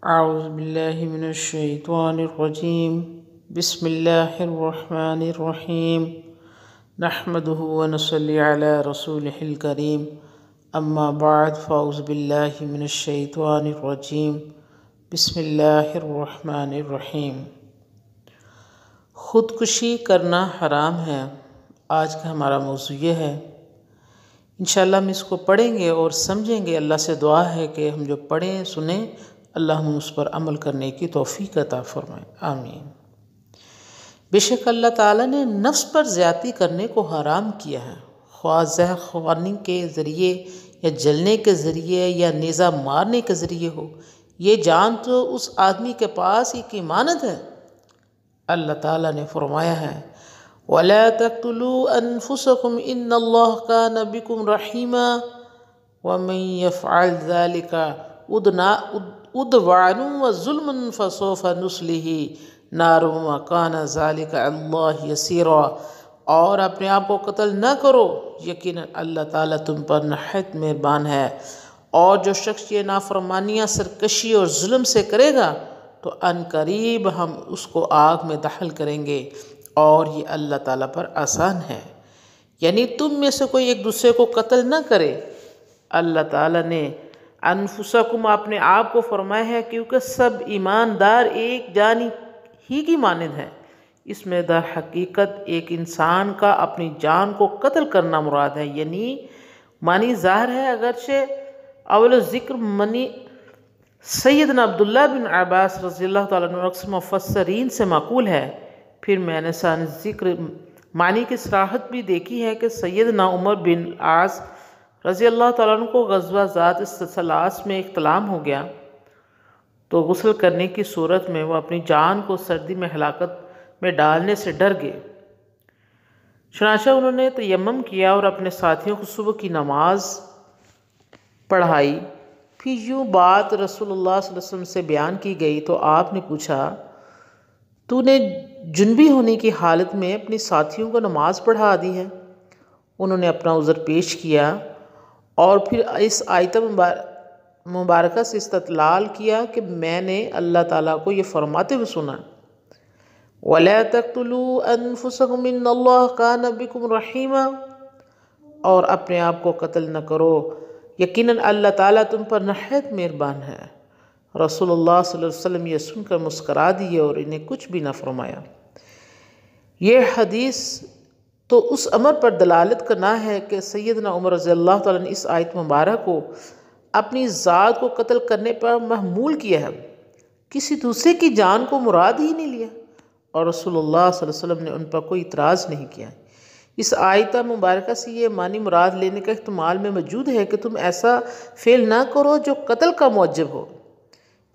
اعوذ باللہ من الشیطان الرجیم بسم اللہ الرحمن الرحیم نحمدہ ونصلی علی رسولہ الکریم اما بعد فاعوذ باللہ من الشیطان الرجیم بسم اللہ الرحمن الرحیم۔ خودکشی کرنا حرام ہے، آج کا ہمارا موضوع یہ ہے۔ انشاءاللہ ہم اس کو پڑھیں گے اور سمجھیں گے۔ اللہ سے دعا ہے کہ ہم جو پڑھیں سنیں اللہ ہم اس پر عمل کرنے کی توفیق عطا فرمائے، آمین۔ بے شک اللہ تعالیٰ نے نفس پر زیادتی کرنے کو حرام کیا ہے، خواہ زہر خوانی کے ذریعے یا جلنے کے ذریعے یا نیزہ مارنے کے ذریعے ہو۔ یہ جان تو اس آدمی کے پاس ایک امانت ہے۔ اللہ تعالیٰ نے فرمایا ہے وَلَا تَقْتُلُوا أَنفُسَكُمْ إِنَّ اللَّهَ كَانَ بِكُمْ رَحِيمًا وَمَن يَفْعَلْ ذَلِكَ عُدْوَانًا وَظُلْمًا فَسَوْفَ نُصْلِهِ نَارًا وَكَانَ ذَلِكَ عَلَى اللَّهِ يَسِيرًا۔ اور اپنے آپ کو قتل نہ کرو، یقیناً اللہ تعالیٰ تم پر نہایت مہربان ہے۔ اور جو شخص یہ نافرمانیاں سرکشی اور ظلم سے کرے گا تو ان قریب ہم اس کو آگ میں داخل کریں گے، اور یہ اللہ تعالیٰ پر آسان ہے۔ یعنی تم میں سے کوئی ایک دوسرے کو قتل نہ کرے۔ اللہ تعالیٰ نے انفسکم اپنے آپ کو فرمایا ہے، کیونکہ سب ایماندار ایک جان ہی کی مانند ہے۔ اس میں در حقیقت ایک انسان کا اپنی جان کو قتل کرنا مراد ہے، یعنی معنی ظاہر ہے، اگرچہ اول ذکر منی سیدنا عبداللہ بن عباس رضی اللہ تعالیٰ عنہ اکثر مفسرین سے معقول ہے۔ پھر میں نے ثانی ذکر معنی کی صراحت بھی دیکھی ہے کہ سیدنا عمر بن العاص رضی اللہ تعالیٰ عنہ کو غزوہ ذات الثلاث میں احتلام ہو گیا، تو غسل کرنے کی صورت میں وہ اپنی جان کو سردی میں ہلاکت میں ڈالنے سے ڈر گئے۔ چنانچہ انہوں نے تیمم کیا اور اپنے ساتھیوں کو صبح کی نماز پڑھائی۔ پھر یوں بات رسول اللہ صلی اللہ علیہ وسلم سے بیان کی گئی تو آپ نے پوچھا، تو نے جنبی ہونے کی حالت میں اپنی ساتھیوں کو نماز پڑھا دی ہے؟ انہوں نے اپنا عذر پیش کیا اور پھر اس آیت مبارکہ سے استدلال کیا کہ میں نے اللہ تعالیٰ کو یہ فرماتے ہوئے سنا، وَلَا تَقْتُلُوا أَنفُسَكُمْ إِنَّ اللَّهَ كَانَ بِكُمْ رَحِيمًا، اور اپنے آپ کو قتل نہ کرو، یقیناً اللہ تعالیٰ تم پر نہایت مہربان ہے۔ رسول اللہ صلی اللہ علیہ وسلم یہ سن کر مسکرا دیے اور انہیں کچھ بھی نہ فرمایا۔ یہ حدیث تو اس امر پر دلالت کرنا ہے کہ سیدنا عمر رضی اللہ تعالیٰ نے اس آیت مبارک کو اپنی ذات کو قتل کرنے پر محمول کیا ہے، کسی دوسرے کی جان کو مراد ہی نہیں لیا، اور رسول اللہ صلی اللہ علیہ وسلم نے ان پر کوئی اعتراض نہیں کیا۔ اس آیت مبارکہ سے یہ معنی مراد لینے کا احتمال میں موجود ہے کہ تم ایسا فعل نہ کرو جو قتل کا موجب ہو،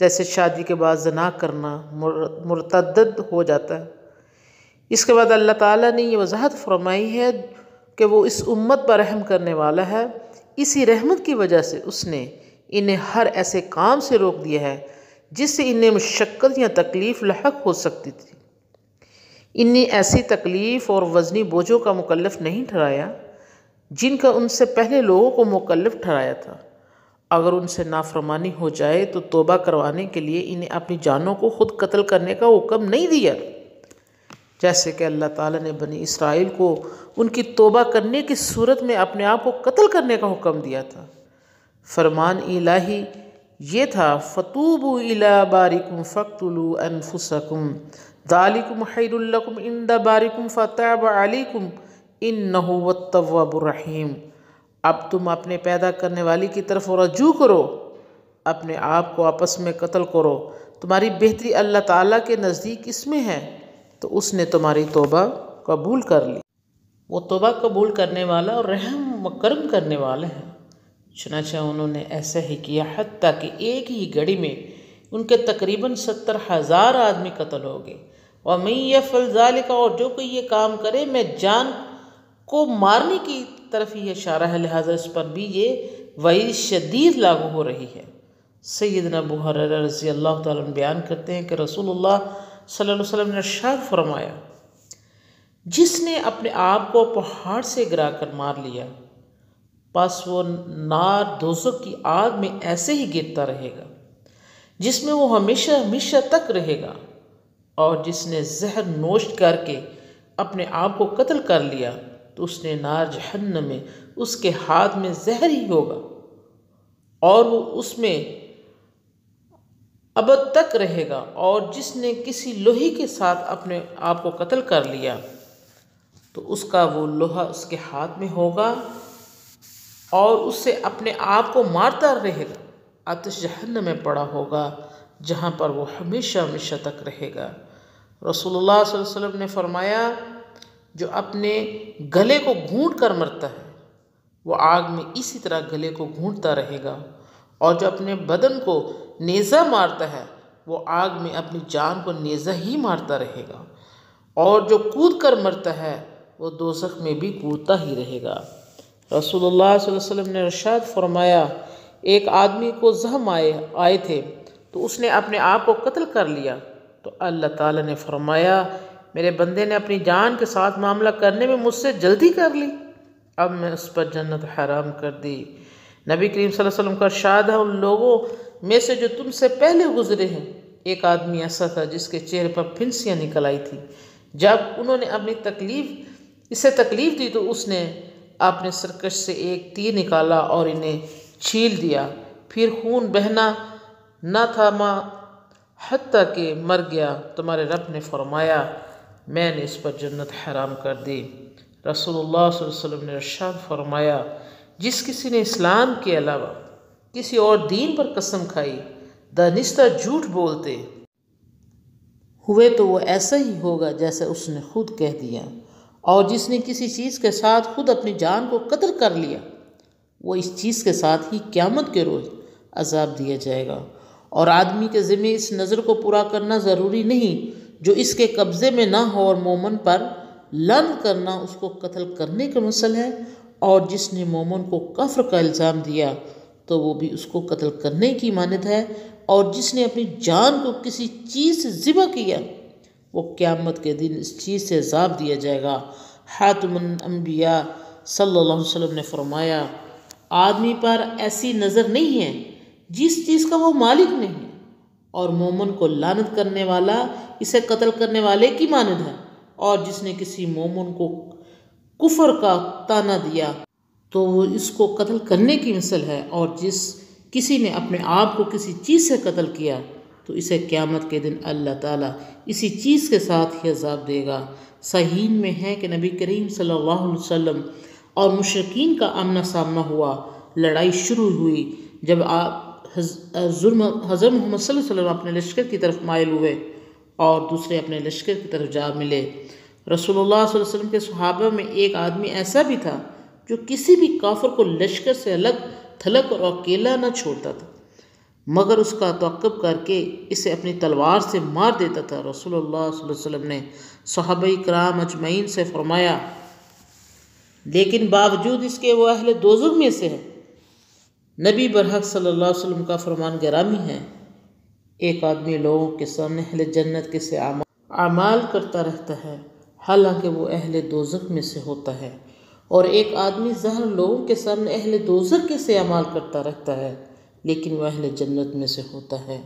جیسے شادی کے بعد زنا کرنا مرتد ہو جاتا ہے۔ اس کے بعد اللہ تعالیٰ نے یہ وضاحت فرمائی ہے کہ وہ اس امت پر رحم کرنے والا ہے، اسی رحمت کی وجہ سے اس نے انہیں ہر ایسے کام سے روک دیا ہے جس سے انہیں مشقت یا تکلیف لاحق ہو سکتی تھی۔ انہیں ایسی تکلیف اور وزنی بوجھوں کا مکلف نہیں ٹھہرایا جن کا ان سے پہلے لوگوں کو مکلف ٹھہرایا تھا۔ اگر ان سے نافرمانی ہو جائے تو توبہ کروانے کے لیے انہیں اپنی جانوں کو خود قتل کرنے کا حکم نہیں دیا، جیسے کہ اللہ تعالیٰ نے بنی اسرائیل کو ان کی توبہ کرنے کی صورت میں اپنے آپ کو قتل کرنے کا حکم دیا تھا۔ فرمان الہی یہ تھا فَتُوبُوا إِلَىٰ بَارِكُمْ فَاقْتُلُوا أَنفُسَكُمْ ذَلِكُمْ خَيْرٌ لَكُمْ عِندَ بَارِكُمْ فَتَابَ عَلَيْكُمْ إِنَّهُ هُوَ التَّوَّابُ الرَّحِيمُ۔ اب تم اپنے پیدا کرنے والی کی طرف رجوع کرو، اپنے آپ کو آپس میں قتل کرو، تمہاری بہتری اللہ تعالیٰ کے نزدیک اس میں ہے، تو اس نے تمہاری توبہ قبول کر لی۔ وہ توبہ قبول کرنے والا اور رحم و کرم کرنے والا ہے۔ چنانچہ انہوں نے ایسا ہی کیا، حتیٰ کہ ایک ہی گھڑی میں ان کے تقریباً 70,000 آدمی قتل ہو گئے۔ وَمَن يَفْعَلْ ذَلِكَ، اور جو کوئی یہ کام کرے میں جان کو مارنے کی طرف ہی اشارہ ہے، لہٰذا اس پر بھی یہ وعید شدید لاگو ہو رہی ہے۔ سیدنا ابو ہریرہ رضی اللہ تعالیٰ عنہ بیان کرتے ہیں کہ رسول اللہ صلی اللہ علیہ وسلم نے ارشاد فرمایا، جس نے اپنے آپ کو پہاڑ سے گرا کر مار لیا، بس وہ نار دوزخ کی آگ میں ایسے ہی گرتا رہے گا۔ جس میں وہ ہمیشہ ہمیشہ تک رہے گا، اور جس نے زہر نوش کر کے اپنے آپ کو قتل کر لیا تو اس نے نار جہنم میں اس کے ہاتھ میں زہر ہی ہوگا اور وہ اس میں ابد تک رہے گا، اور جس نے کسی لوہے کے ساتھ اپنے آپ کو قتل کر لیا تو اس کا وہ لوہا اس کے ہاتھ میں ہوگا اور اس سے اپنے آپ کو مارتا رہے گا، آتش جہنم میں پڑا ہوگا جہاں پر وہ ہمیشہ ہمیشہ تک رہے گا۔ رسول اللہ صلی اللہ علیہ وسلم نے فرمایا، جو اپنے گلے کو گھونٹ کر مرتا ہے وہ آگ میں اسی طرح گلے کو گھونٹتا رہے گا، اور جو اپنے بدن کو نیزہ مارتا ہے وہ آگ میں اپنی جان کو نیزہ ہی مارتا رہے گا، اور جو کود کر مرتا ہے وہ دوزخ میں بھی کودتا ہی رہے گا۔ رسول اللہ صلی اللہ علیہ وسلم نے ارشاد فرمایا، ایک آدمی کو زخم آئے تھے تو اس نے اپنے آپ کو قتل کر لیا تو اللہ تعالیٰ نے فرمایا، میرے بندے نے اپنی جان کے ساتھ معاملہ کرنے میں مجھ سے جلدی کر لی، اب میں اس پر جنت حرام کر دی۔ نبی کریم صلی اللہ علیہ وسلم کا ارشاد ہے، ان لوگوں میں سے جو تم سے پہلے گزرے ہیں ایک آدمی ایسا تھا جس کے چہرے پر پھنسیاں نکل آئی تھی، جب انہوں نے اسے تکلیف دی تو اس نے اپنے سرکش سے ایک تیر نکالا اور انہیں چھیل دیا، پھر خون بہنا نہ تھاما حتیٰ کہ مر گیا۔ تمہارے رب نے فرمایا، میں نے اس پر جنت حرام کر دی۔ رسول اللہ صلی اللہ علیہ وسلم نے ارشاد فرمایا، جس کسی نے اسلام کے علاوہ کسی اور دین پر قسم کھائی دانستہ جھوٹ بولتے ہوئے تو وہ ایسا ہی ہوگا جیسے اس نے خود کہہ دیا، اور جس نے کسی چیز کے ساتھ خود اپنی جان کو قتل کر لیا وہ اس چیز کے ساتھ ہی قیامت کے روز عذاب دیا جائے گا۔ اور آدمی کے ذمہ اس نظر کو پورا کرنا ضروری نہیں جو اس کے قبضے میں نہ ہو، اور مومن پر لعنت کرنا اس کو قتل کرنے کا مثل ہے، اور جس نے مومن کو کفر کا الزام دیا تو وہ بھی اس کو قتل کرنے کی مانند ہے، اور جس نے اپنی جان کو کسی چیز سے ذبح کیا وہ قیامت کے دن اس چیز سے عذاب دیا جائے گا۔ حاتم الانبیاء صلی اللہ علیہ وسلم نے فرمایا، آدمی پر ایسی نظر نہیں ہے جس چیز کا وہ مالک نہیں ہے، اور مومن کو لعنت کرنے والا اسے قتل کرنے والے کی مانند ہے، اور جس نے کسی مومن کو کفر کا طعنہ دیا تو وہ اس کو قتل کرنے کی مثل ہے، اور جس کسی نے اپنے آپ کو کسی چیز سے قتل کیا تو اسے قیامت کے دن اللہ تعالیٰ اسی چیز کے ساتھ ہی عذاب دے گا۔ صحیح میں ہے کہ نبی کریم صلی اللہ علیہ وسلم اور مشرکین کا آمنا سامنا ہوا، لڑائی شروع ہوئی، جب حضرت محمد صلی اللہ علیہ وسلم اپنے لشکر کی طرف مائل ہوئے اور دوسرے اپنے لشکر کی طرف جا ملے۔ رسول اللہ صلی اللہ علیہ وسلم کے صحابہ میں ایک آدمی ایسا بھی تھا جو کسی بھی کافر کو لشکر سے الگ تھلگ اور اکیلا نہ چھوڑتا تھا، مگر اس کا تعقب کر کے اسے اپنی تلوار سے مار دیتا تھا۔ رسول اللہ صلی اللہ علیہ وسلم نے صحابہ کرام اجمعین سے فرمایا، لیکن باوجود اس کے وہ اہل دوزخ میں سے ہے۔ نبی برحق صلی اللہ علیہ وسلم کا فرمان گرامی ہے، ایک آدمی لوگوں کے سامنے اہل جنت کے سے اعمال کرتا رہتا ہے حالانکہ وہ اہل دوزخ میں سے ہوتا ہے، اور ایک آدمی ظاہر لوگوں کے سامنے اہل دوزخ کے سے اعمال کرتا رہتا ہے لیکن وہ اہل جنت میں سے ہوتا ہے۔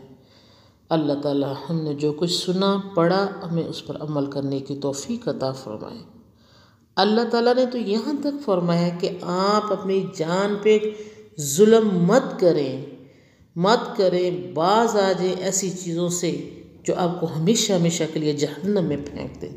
اللہ تعالی ہم نے جو کچھ سنا پڑھا ہمیں اس پر عمل کرنے کی توفیق عطا فرمائے۔ اللہ تعالیٰ نے تو یہاں تک فرمایا کہ آپ اپنی جان پہ ظلم مت کریں، باز آ جائیں ایسی چیزوں سے جو آپ کو ہمیشہ ہمیشہ کے لیے جہنم میں پھینک دیں۔